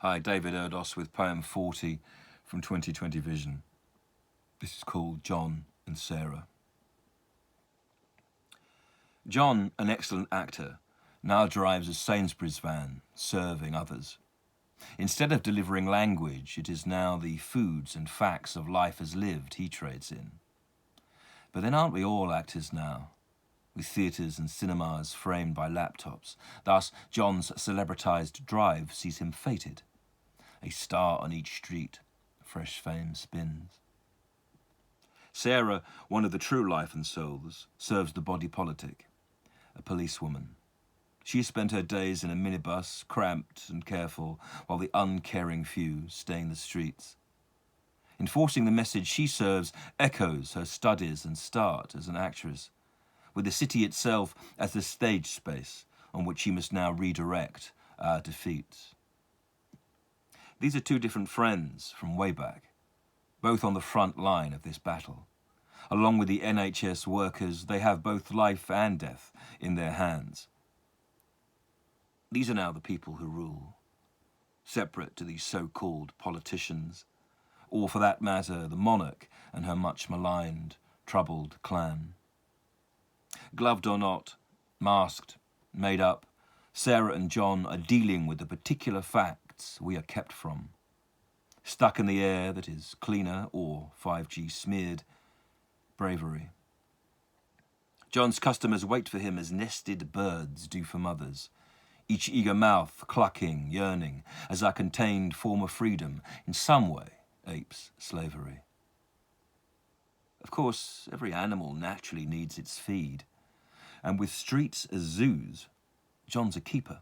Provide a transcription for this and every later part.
Hi, David Erdos with poem 40 from 2020 Vision. This is called John and Sarah. John, an excellent actor, now drives a Sainsbury's van, serving others. Instead of delivering language, it is now the foods and facts of life as lived he trades in. But then aren't we all actors now? With theatres and cinemas framed by laptops. Thus, John's celebritized drive sees him fated. A star on each street, fresh fame spins. Sarah, one of the true life and souls, serves the body politic, a policewoman. She spent her days in a minibus, cramped and careful, while the uncaring few stain the streets. Enforcing the message she serves echoes her studies and start as an actress, with the city itself as the stage space on which she must now redirect our defeats. These are two different friends from way back, both on the front line of this battle. Along with the NHS workers, they have both life and death in their hands. These are now the people who rule, separate to these so-called politicians, or for that matter, the monarch and her much maligned, troubled clan. Gloved or not, masked, made up, Sarah and John are dealing with the particular facts we are kept from. Stuck in the air that is cleaner or 5G smeared, bravery. John's customers wait for him as nested birds do for mothers, each eager mouth clucking, yearning, as our contained form of freedom in some way apes slavery. Of course, every animal naturally needs its feed, and with streets as zoos, John's a keeper,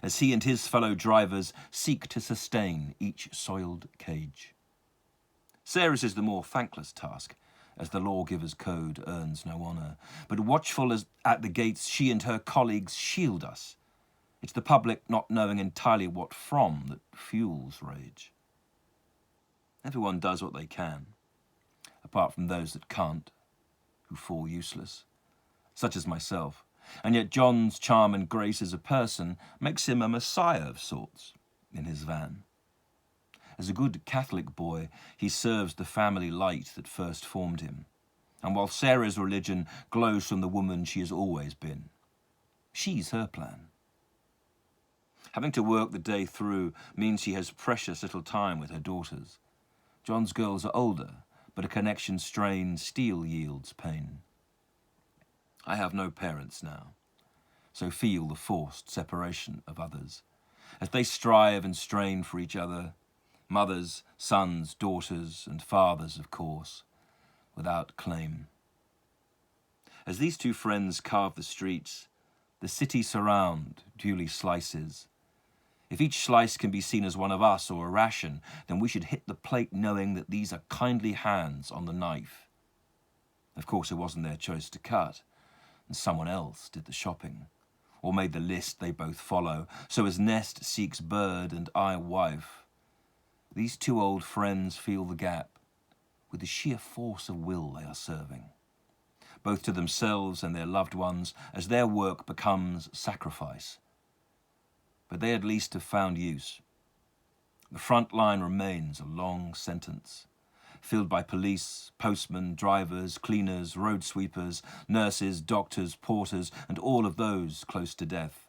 as he and his fellow drivers seek to sustain each soiled cage. Sarah's is the more thankless task, as the lawgiver's code earns no honour, but watchful as at the gates she and her colleagues shield us. It's the public not knowing entirely what from that fuels rage. Everyone does what they can, apart from those that can't, who fall useless, such as myself. And yet John's charm and grace as a person makes him a messiah of sorts in his van. As a good Catholic boy, he serves the family light that first formed him. And while Sarah's religion glows from the woman she has always been, she's her plan. Having to work the day through means she has precious little time with her daughters. John's girls are older, but a connection strained still yields pain. I have no parents now, so feel the forced separation of others, as they strive and strain for each other, mothers, sons, daughters, and fathers, of course, without claim. As these two friends carve the streets, the city surround duly slices. If each slice can be seen as one of us or a ration, then we should hit the plate knowing that these are kindly hands on the knife. Of course, it wasn't their choice to cut, and someone else did the shopping, or made the list they both follow. So as nest seeks bird and I wife, these two old friends feel the gap with the sheer force of will they are serving, both to themselves and their loved ones, as their work becomes sacrifice. But they at least have found use. The front line remains a long sentence, filled by police, postmen, drivers, cleaners, road sweepers, nurses, doctors, porters, and all of those close to death.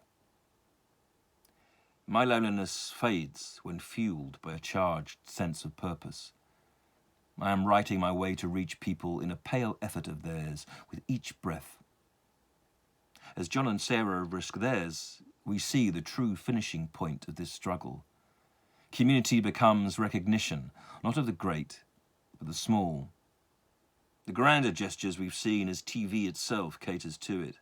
My loneliness fades when fueled by a charged sense of purpose. I am writing my way to reach people in a pale effort of theirs with each breath. As John and Sarah risk theirs, we see the true finishing point of this struggle. Community becomes recognition, not of the great, but the small. The grander gestures we've seen as TV itself caters to it.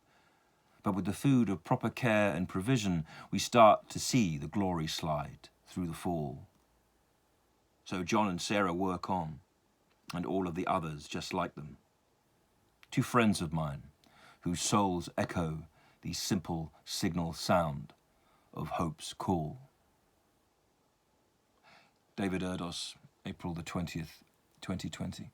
But with the food of proper care and provision, we start to see the glory slide through the fall. So John and Sarah work on, and all of the others just like them. Two friends of mine, whose souls echo the simple signal sound of hope's call. David Erdos, April the 20th, 2020.